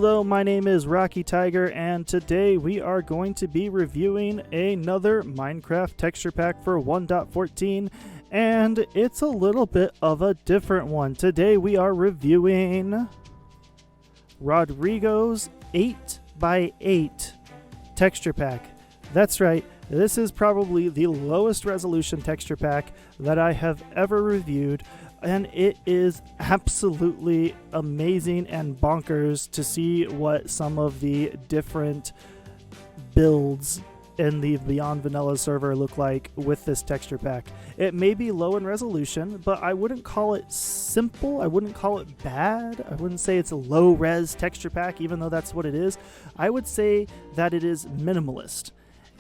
Hello, my name is Rocky Tiger, and today we are going to be reviewing another Minecraft texture pack for 1.14, and it's a little bit of a different one. Today we are reviewing Rodrigo's 8x8 texture pack. That's right, this is probably the lowest resolution texture pack that I have ever reviewed, and it is absolutely amazing and bonkers to see what some of the different builds in the Beyond Vanilla server look like with this texture pack. It may be low in resolution, but I wouldn't call it simple. I wouldn't call it bad. I wouldn't say it's a low res texture pack, even though that's what it is. I would say that it is minimalist.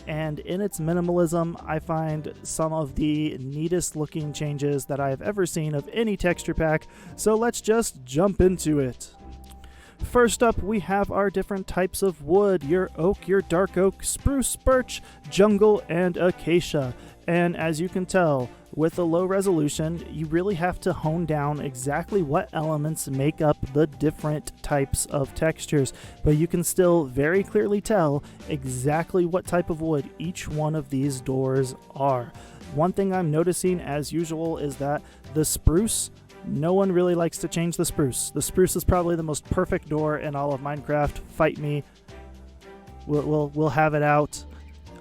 And in its minimalism, I find some of the neatest looking changes that I have ever seen of any texture pack, so let's just jump into it. First up, we have our different types of wood: your oak, your dark oak, spruce, birch, jungle, and acacia. And as you can tell, with a low resolution, you really have to hone down exactly what elements make up the different types of textures, but you can still very clearly tell exactly what type of wood each one of these doors are. One thing I'm noticing, as usual, is that the spruce, no one really likes to change the spruce. The spruce is probably the most perfect door in all of Minecraft. Fight me. We'll have it out.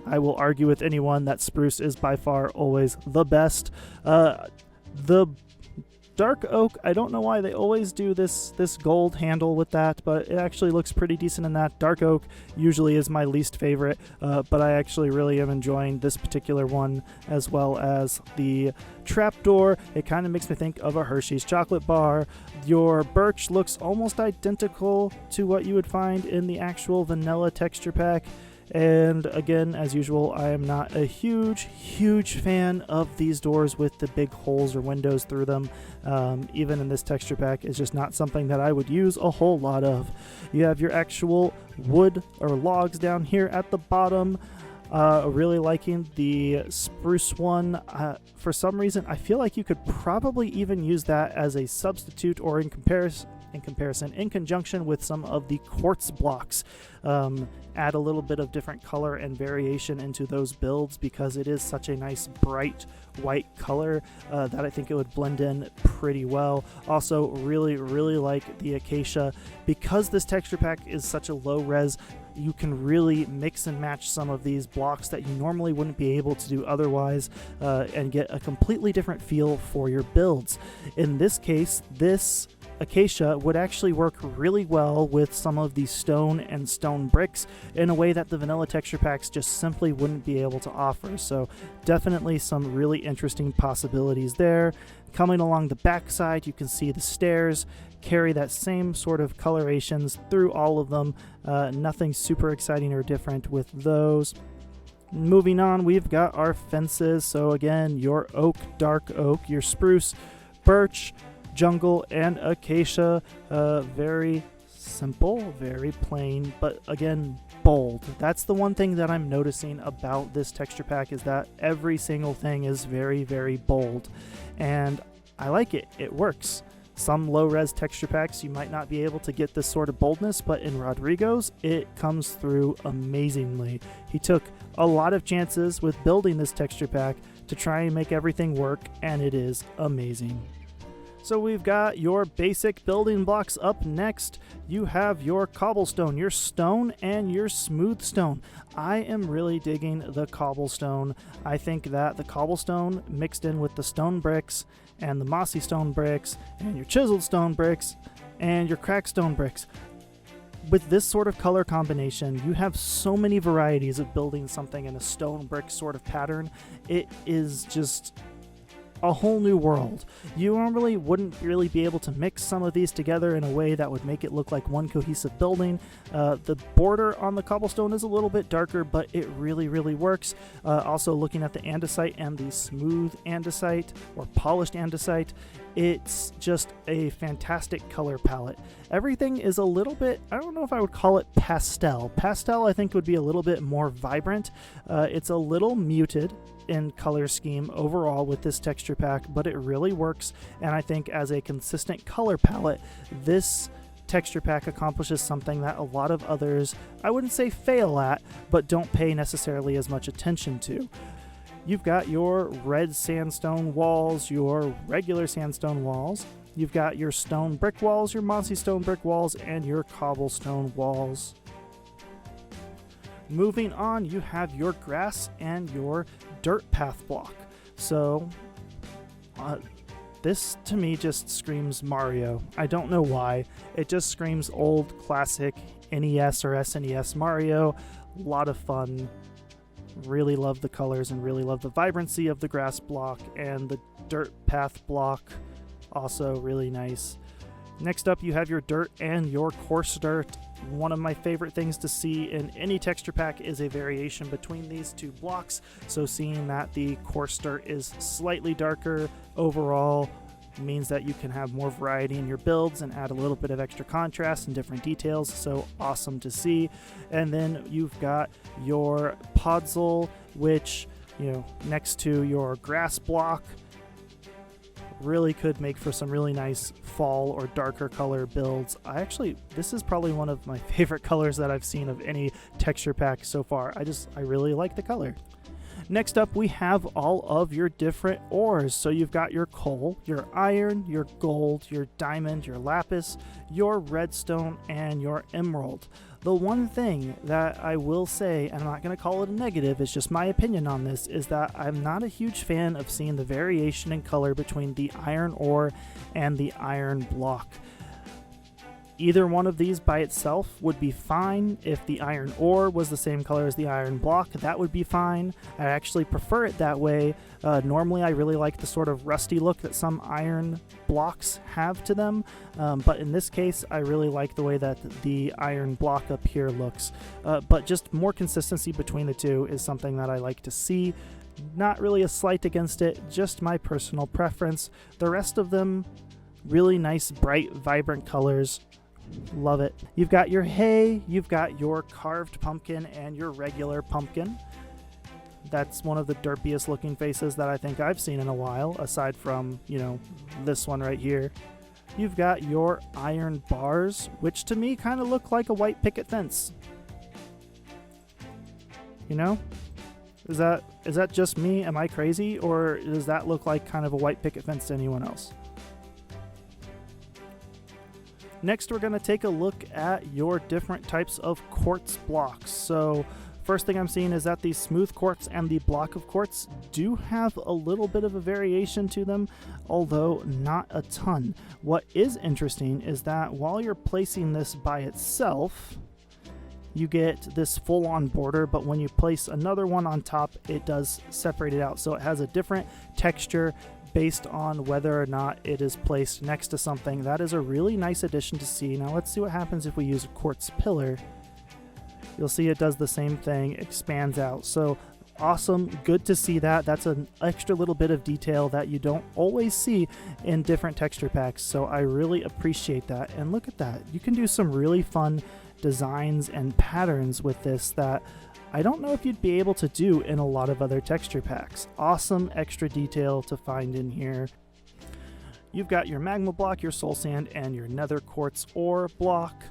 I will argue with anyone that spruce is by far always the best. The dark oak, I don't know why they always do this gold handle with that, but it actually looks pretty decent in that. Dark oak usually is my least favorite, but I actually really am enjoying this particular one, as well as the trapdoor. It kind of makes me think of a Hershey's chocolate bar. Your birch looks almost identical to what you would find in the actual vanilla texture pack. And again, as usual, I am not a huge fan of these doors with the big holes or windows through them. Even in this texture pack, it's just not something that I would use a whole lot of. You have your actual wood or logs down here at the bottom. Really liking the spruce one. For some reason, I feel like you could probably even use that as a substitute or in conjunction with some of the quartz blocks. Add a little bit of different color and variation into those builds, because it is such a nice bright white color that I think it would blend in pretty well. Also really like the acacia. Because this texture pack is such a low res, you can really mix and match some of these blocks that you normally wouldn't be able to do otherwise, and get a completely different feel for your builds. In this case, this acacia would actually work really well with some of the stone and stone bricks in a way that the vanilla texture packs just simply wouldn't be able to offer. So definitely some really interesting possibilities there. Coming along the back side, you can see the stairs carry that same sort of colorations through all of them. Nothing super exciting or different with those. Moving on, we've got our fences. So again, your oak, dark oak, your spruce, birch, jungle, and acacia. Very simple, very plain, but again, bold. That's the one thing that I'm noticing about this texture pack, is that every single thing is very bold, and I like it. It works. Some low-res texture packs, you might not be able to get this sort of boldness, but in Rodrigo's, it comes through amazingly. He took a lot of chances with building this texture pack to try and make everything work, and it is amazing. So we've got your basic building blocks up next. You have your cobblestone, your stone, and your smooth stone. I am really digging the cobblestone. I think that the cobblestone mixed in with the stone bricks and the mossy stone bricks and your chiseled stone bricks and your cracked stone bricks, with this sort of color combination, you have so many varieties of building something in a stone brick sort of pattern. It is just a whole new world. You normally wouldn't really be able to mix some of these together in a way that would make it look like one cohesive building. The border on the cobblestone is a little bit darker, but it really works. Also looking at the andesite and the smooth andesite or polished andesite, it's just a fantastic color palette. Everything is a little bit, I don't know if I would call it pastel. Pastel I think would be a little bit more vibrant. It's a little muted in color scheme overall with this texture pack, but it really works, and I think as a consistent color palette, this texture pack accomplishes something that a lot of others, I wouldn't say fail at, but don't pay necessarily as much attention to. You've got your red sandstone walls, your regular sandstone walls. You've got your stone brick walls, your mossy stone brick walls, and your cobblestone walls. Moving on, you have your grass and your dirt path block. So, this to me just screams Mario. I don't know why. It just screams old classic NES or SNES Mario. A lot of fun. Really love the colors and really love the vibrancy of the grass block, and the dirt path block also really nice. Next up, you have your dirt and your coarse dirt. One of my favorite things to see in any texture pack is a variation between these two blocks. So seeing that the coarse dirt is slightly darker overall means that you can have more variety in your builds and add a little bit of extra contrast and different details. So awesome to see. And then you've got your podzol, which, next to your grass block, really could make for some really nice fall or darker color builds. This is probably one of my favorite colors that I've seen of any texture pack so far. I really like the color. Next up, we have all of your different ores. So you've got your coal, your iron, your gold, your diamond, your lapis, your redstone, and your emerald. The one thing that I will say, and I'm not going to call it a negative, it's just my opinion on this, is that I'm not a huge fan of seeing the variation in color between the iron ore and the iron block. Either one of these by itself would be fine. If the iron ore was the same color as the iron block, that would be fine. I actually prefer it that way. Normally I really like the sort of rusty look that some iron blocks have to them, but in this case I really like the way that the iron block up here looks. But just more consistency between the two is something that I like to see. Not really a slight against it, just my personal preference. The rest of them, really nice, bright, vibrant colors. Love it. You've got your hay, you've got your carved pumpkin, and your regular pumpkin. That's one of the derpiest looking faces that I think I've seen in a while, aside from, this one right here. You've got your iron bars, which to me kind of look like a white picket fence. Is that just me? Am I crazy? Or does that look like kind of a white picket fence to anyone else? Next, we're going to take a look at your different types of quartz blocks. So first thing I'm seeing is that the smooth quartz and the block of quartz do have a little bit of a variation to them, although not a ton. What is interesting is that while you're placing this by itself, you get this full-on border, but when you place another one on top, it does separate it out. So it has a different texture based on whether or not it is placed next to something. That is a really nice addition to see. Now let's see what happens if we use a quartz pillar. You'll see it does the same thing, expands out. So awesome, good to see that. That's an extra little bit of detail that you don't always see in different texture packs. So I really appreciate that. And look at that. You can do some really fun designs and patterns with this that I don't know if you'd be able to do in a lot of other texture packs. Awesome extra detail to find in here. You've got your magma block, your soul sand, and your nether quartz ore block,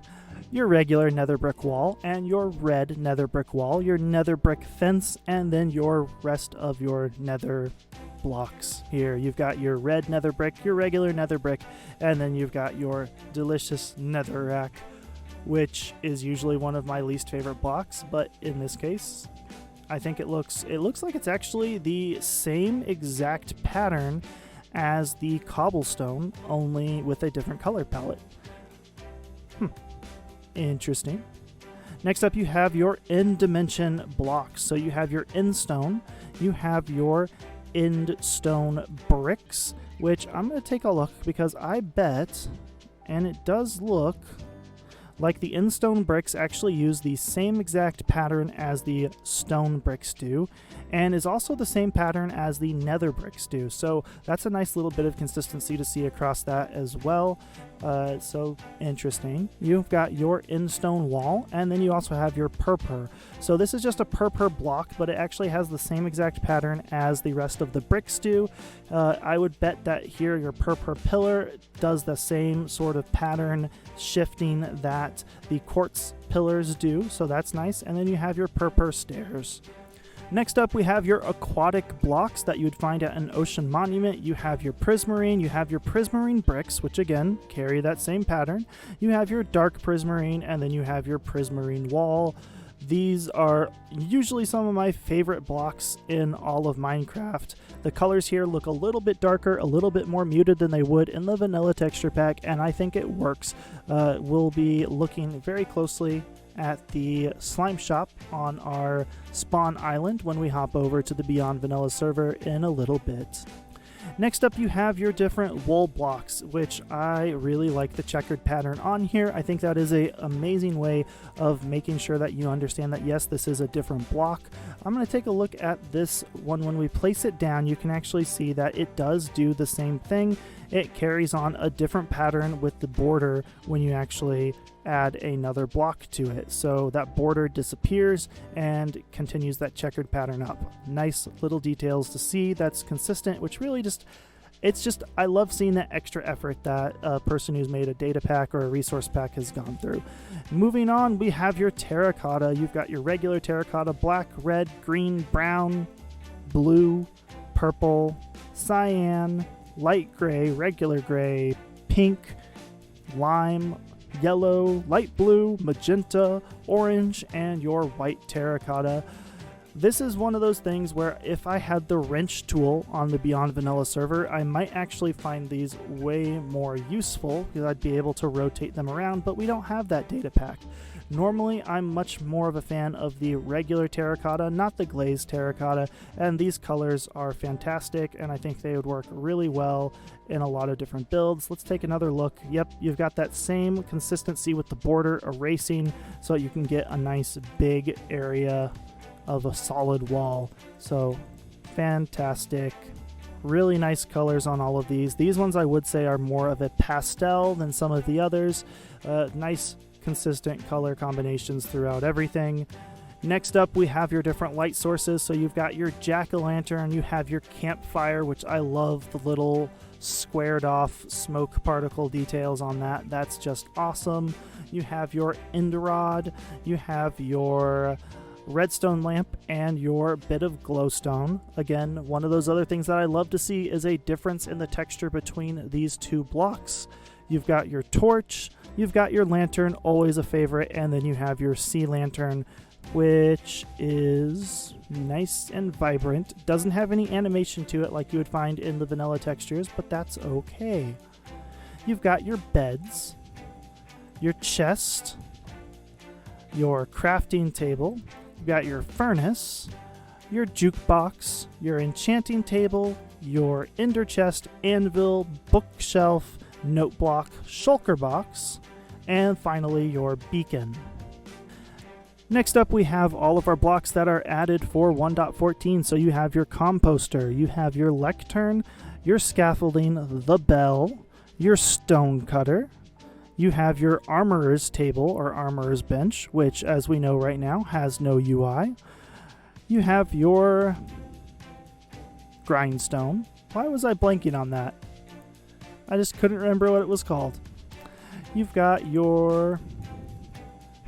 your regular nether brick wall, and your red nether brick wall, your nether brick fence, and then your rest of your nether blocks here. You've got your red nether brick, your regular nether brick, and then you've got your delicious netherrack, which is usually one of my least favorite blocks, but in this case, I think it looks like it's actually the same exact pattern as the cobblestone, only with a different color palette. Interesting. Next up, you have your end dimension blocks. So you have your end stone, you have your end stone bricks, which I'm going to take a look because I bet, and it does look like the end-stone bricks actually use the same exact pattern as the stone bricks do. and is also the same pattern as the nether bricks do. So that's a nice little bit of consistency to see across that as well. So interesting. You've got your in-stone wall, and then you also have your purpur. So this is just a purpur block, but it actually has the same exact pattern as the rest of the bricks do. I would bet that here your purpur pillar does the same sort of pattern shifting that the quartz pillars do, so that's nice. And then you have your purpur stairs. Next up, we have your aquatic blocks that you would find at an ocean monument. You have your prismarine, you have your prismarine bricks, which again carry that same pattern. You have your dark prismarine, and then you have your prismarine wall. These are usually some of my favorite blocks in all of Minecraft. The colors here look a little bit darker, a little bit more muted than they would in the vanilla texture pack, and I think it works. We'll be looking very closely at the slime shop on our spawn island when we hop over to the Beyond Vanilla server in a little bit. Next up, you have your different wool blocks, which I really like the checkered pattern on here. I think that is an amazing way of making sure that you understand that, yes, this is a different block. I'm going to take a look at this one. When we place it down, you can actually see that it does do the same thing. It carries on a different pattern with the border when you actually add another block to it. So that border disappears and continues that checkered pattern up. Nice little details to see that's consistent, which really I love seeing that extra effort that a person who's made a data pack or a resource pack has gone through. Moving on, we have your terracotta. You've got your regular terracotta, black, red, green, brown, blue, purple, cyan, light gray, regular gray, pink, lime, yellow, light blue, magenta, orange, and your white terracotta. This is one of those things where if I had the wrench tool on the Beyond Vanilla server, I might actually find these way more useful because I'd be able to rotate them around, but we don't have that data pack. Normally, I'm much more of a fan of the regular terracotta, not the glazed terracotta, and these colors are fantastic, and I think they would work really well in a lot of different builds. Let's take another look. Yep, you've got that same consistency with the border erasing, so you can get a nice big area of a solid wall. So fantastic. Really nice colors on all of these. These ones I would say are more of a pastel than some of the others. Nice consistent color combinations throughout everything. Next up, we have your different light sources. So you've got your jack-o'-lantern, you have your campfire, which I love the little squared off smoke particle details on that. That's just awesome. You have your ender rod, you have your redstone lamp, and your bit of glowstone. Again, one of those other things that I love to see is a difference in the texture between these two blocks. You've got your torch, you've got your lantern, always a favorite, and then you have your sea lantern, which is nice and vibrant. Doesn't have any animation to it like you would find in the vanilla textures, but that's okay. You've got your beds, your chest, your crafting table, you've got your furnace, your jukebox, your enchanting table, your ender chest, anvil, bookshelf, note block, shulker box, and finally your beacon. Next up, we have all of our blocks that are added for 1.14. So you have your composter, you have your lectern, your scaffolding, the bell, your stone cutter, you have your armorer's table or armorer's bench, which as we know right now has no UI. You have your grindstone. Why was I blanking on that? I just couldn't remember what it was called. You've got your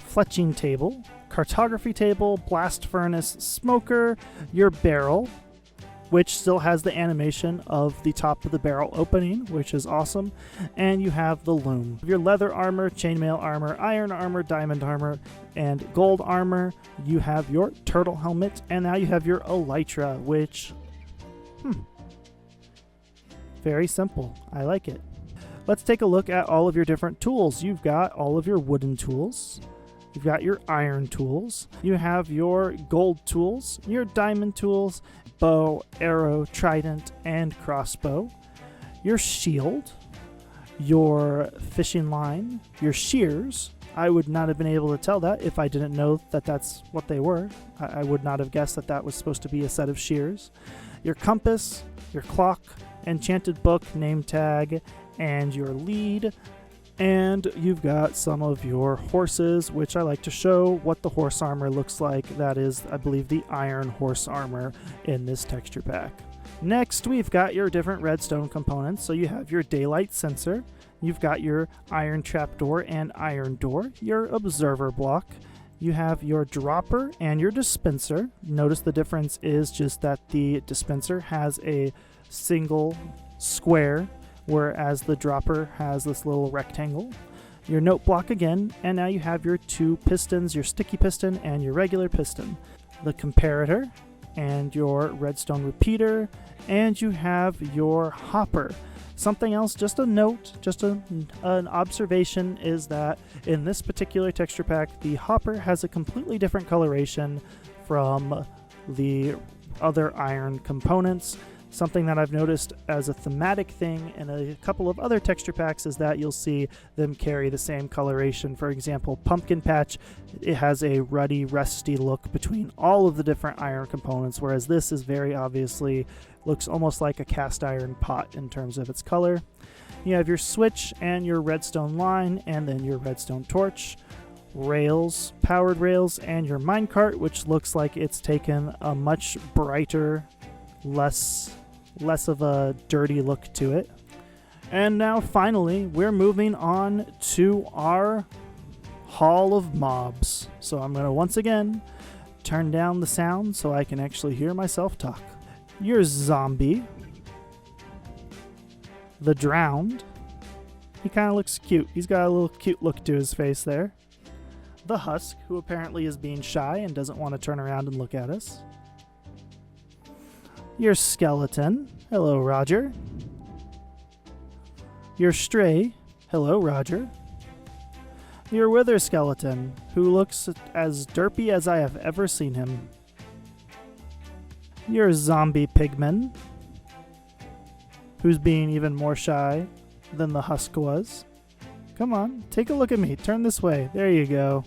fletching table, cartography table, blast furnace, smoker, your barrel, which still has the animation of the top of the barrel opening, which is awesome, and you have the loom. Your leather armor, chainmail armor, iron armor, diamond armor, and gold armor. You have your turtle helmet, and now you have your elytra, which, very simple. I like it. Let's take a look at all of your different tools. You've got all of your wooden tools. You've got your iron tools. You have your gold tools, your diamond tools, bow, arrow, trident, and crossbow. Your shield, your fishing line, your shears, I would not have been able to tell that if I didn't know that that's what they were. I would not have guessed that that was supposed to be a set of shears. Your compass, your clock, enchanted book, name tag, and your lead. And you've got some of your horses, which I like to show what the horse armor looks like. That is, I believe, the iron horse armor in this texture pack. Next, we've got your different redstone components. So you have your daylight sensor. You've got your iron trapdoor and iron door, your observer block. You have your dropper and your dispenser. Notice the difference is just that the dispenser has a single square, whereas the dropper has this little rectangle. Your note block again, and now you have your two pistons, your sticky piston and your regular piston. The comparator and your redstone repeater, and you have your hopper. Something else, just a note, just an observation, is that in this particular texture pack, the hopper has a completely different coloration from the other iron components. Something that I've noticed as a thematic thing in a couple of other texture packs is that you'll see them carry the same coloration. For example, Pumpkin Patch, it has a ruddy, rusty look between all of the different iron components, whereas this is very obviously looks almost like a cast iron pot in terms of its color. You have your switch and your redstone line, and then your redstone torch, rails, powered rails, and your minecart, which looks like it's taken a much brighter, less of a dirty look to it. And now finally, we're moving on to our Hall of Mobs. So I'm going to once again turn down the sound so I can actually hear myself talk. Your zombie, the drowned, he kind of looks cute. He's got a little cute look to his face there. The husk, who apparently is being shy and doesn't want to turn around and look at us. Your skeleton, hello Roger. Your stray, hello Roger. Your wither skeleton, who looks as derpy as I have ever seen him. Your zombie pigman, who's being even more shy than the husk was. Come on, take a look at me, turn this way, there you go.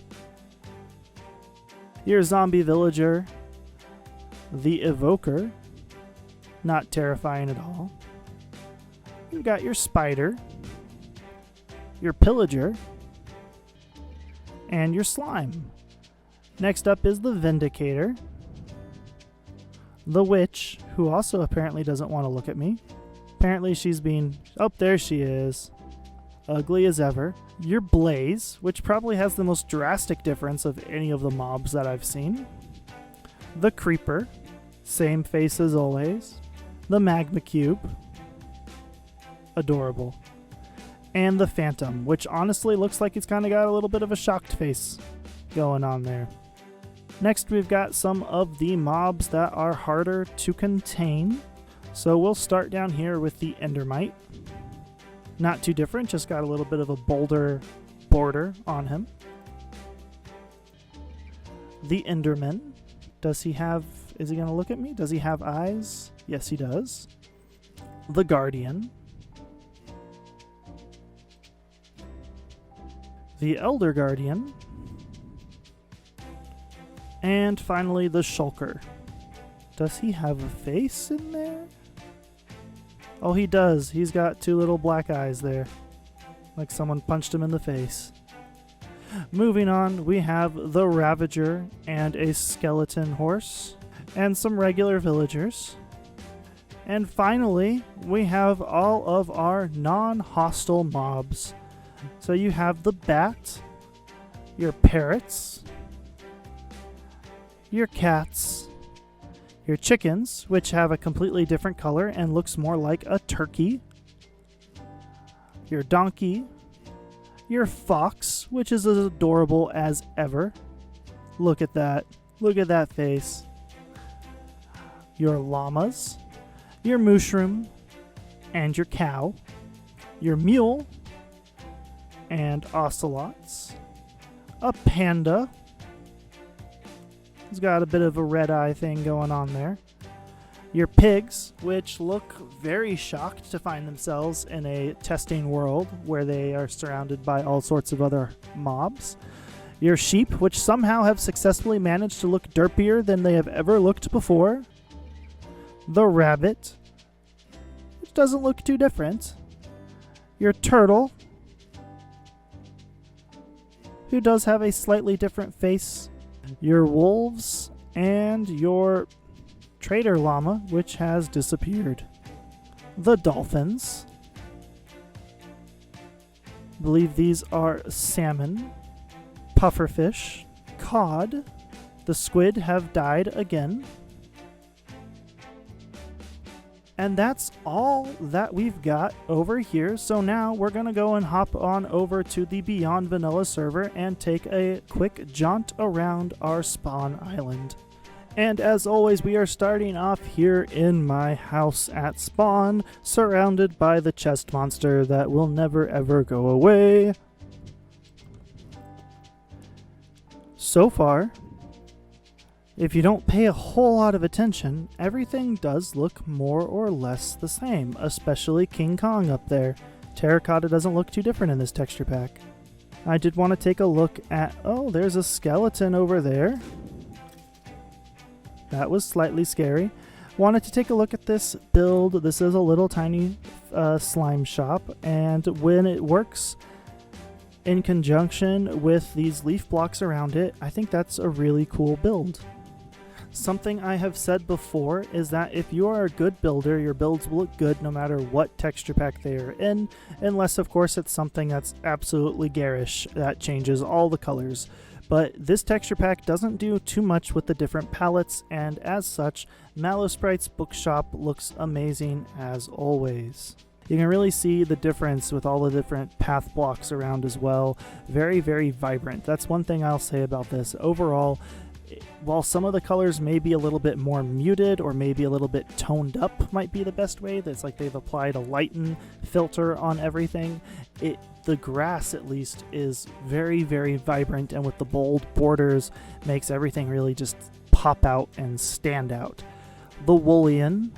Your zombie villager, the evoker, not terrifying at all. You've got your spider, your pillager, and your slime. Next up is the vindicator, the witch, who also apparently doesn't want to look at me. Apparently she's being... oh, there she is. Ugly as ever. Your blaze, which probably has the most drastic difference of any of the mobs that I've seen. The creeper, same face as always. The magma cube, adorable. And the phantom, which honestly looks like it's kind of got a little bit of a shocked face going on there. Next, we've got some of the mobs that are harder to contain. So we'll start down here with the Endermite. Not too different, just got a little bit of a bolder border on him. The Enderman. Is he going to look at me? Does he have eyes? Yes, he does. The Guardian. The Elder Guardian. And finally, the Shulker. Does he have a face in there? Oh, he does. He's got two little black eyes there. Like someone punched him in the face. Moving on, we have the Ravager and a skeleton horse. And some regular villagers. And finally, we have all of our non-hostile mobs. So you have the bat, your parrots, your cats, your chickens, which have a completely different color and looks more like a turkey, your donkey, your fox, which is as adorable as ever. Look at that. Look at that face. Your llamas, your mushroom, and your cow, your mule, and ocelots, a panda. He's got a bit of a red eye thing going on there. Your pigs, which look very shocked to find themselves in a testing world where they are surrounded by all sorts of other mobs. Your sheep, which somehow have successfully managed to look derpier than they have ever looked before. The rabbit, which doesn't look too different. Your turtle, who does have a slightly different face. Your wolves, and your trader llama, which has disappeared. The dolphins. I believe these are salmon. Pufferfish. Cod. The squid have died again. And that's all that we've got over here. So now we're going to go and hop on over to the Beyond Vanilla server and take a quick jaunt around our spawn island. And as always, we are starting off here in my house at spawn, surrounded by the chest monster that will never ever go away. So far, if you don't pay a whole lot of attention, everything does look more or less the same, especially King Kong up there. Terracotta doesn't look too different in this texture pack. I did want to take a look at... oh, there's a skeleton over there. That was slightly scary. Wanted to take a look at this build. This is a little tiny slime shop, and when it works in conjunction with these leaf blocks around it, I think that's a really cool build. Something I have said before is that if you are a good builder, your builds will look good no matter what texture pack they are in, unless of course it's something that's absolutely garish that changes all the colors. But this texture pack doesn't do too much with the different palettes, and as such, Mallow-Sprite's Bookshop looks amazing as always. You can really see the difference with all the different path blocks around as well. Very, very vibrant. That's one thing I'll say about this. Overall, while some of the colors may be a little bit more muted or maybe a little bit toned up might be the best way, that's like they've applied a lighten filter on everything, the grass at least is very, very vibrant, and with the bold borders makes everything really just pop out and stand out. The Woolian,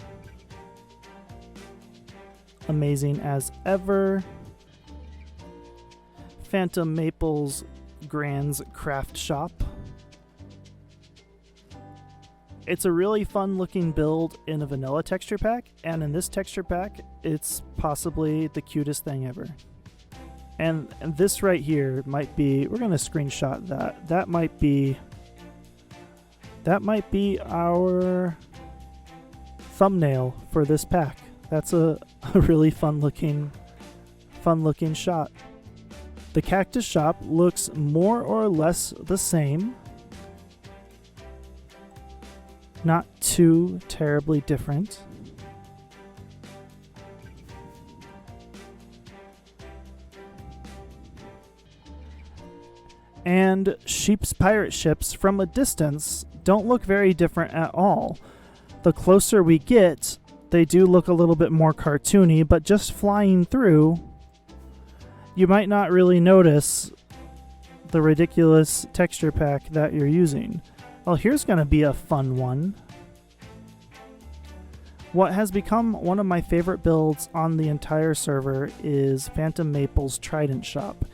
amazing as ever. Phantom Maple's Grand's Craft Shop. It's a really fun looking build in a vanilla texture pack, and in this texture pack, it's possibly the cutest thing ever. And this right here might be, we're going to screenshot that. That might be our thumbnail for this pack. That's a really fun looking shot. The Cactus Shop looks more or less the same. Not too terribly different. And Sheep's pirate ships from a distance don't look very different at all. The closer we get, they do look a little bit more cartoony, but just flying through, you might not really notice the ridiculous texture pack that you're using. Well, here's going to be a fun one. What has become one of my favorite builds on the entire server is Phantom Maple's Trident Shop.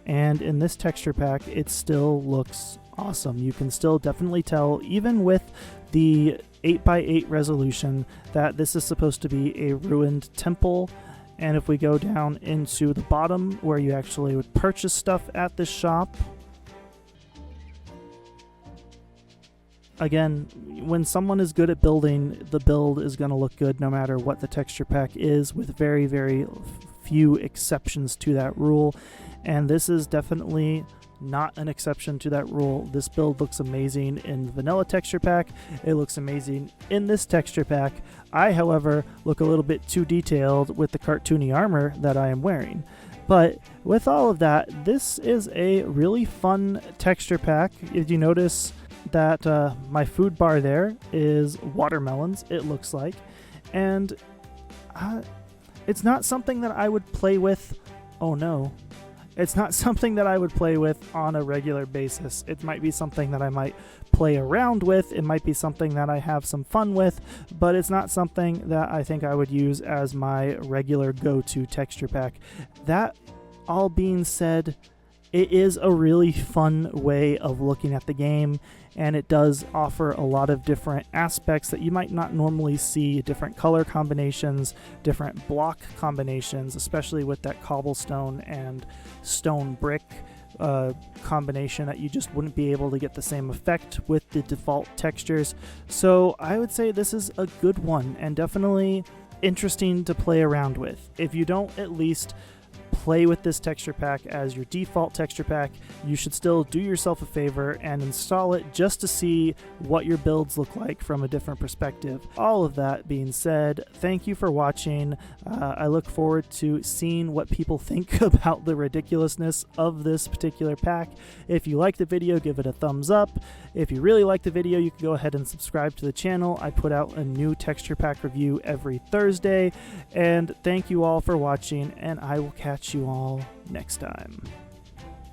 And in this texture pack, it still looks awesome. You can still definitely tell, even with the 8x8 resolution, that this is supposed to be a ruined temple. And if we go down into the bottom where you actually would purchase stuff at this shop, again, when someone is good at building, the build is going to look good no matter what the texture pack is, with very, very few exceptions to that rule. And this is definitely not an exception to that rule. This build looks amazing in the vanilla texture pack. It looks amazing in this texture pack. I, however, look a little bit too detailed with the cartoony armor that I am wearing. But with all of that, this is a really fun texture pack. If you notice that my food bar there is watermelons, it looks like. And it's not something that I would play with. Oh no. It's not something that I would play with on a regular basis. It might be something that I might play around with. It might be something that I have some fun with, but it's not something that I think I would use as my regular go-to texture pack. That all being said, it is a really fun way of looking at the game, and it does offer a lot of different aspects that you might not normally see, different color combinations, different block combinations, especially with that cobblestone and stone brick combination that you just wouldn't be able to get the same effect with the default textures. So I would say this is a good one and definitely interesting to play around with. If you don't at least play with this texture pack as your default texture pack, you should still do yourself a favor and install it just to see what your builds look like from a different perspective. All of that being said, thank you for watching. I look forward to seeing what people think about the ridiculousness of this particular pack. If you liked the video, give it a thumbs up. If you really like the video, you can go ahead and subscribe to the channel. I put out a new texture pack review every Thursday. And thank you all for watching, and I will catch you all next time.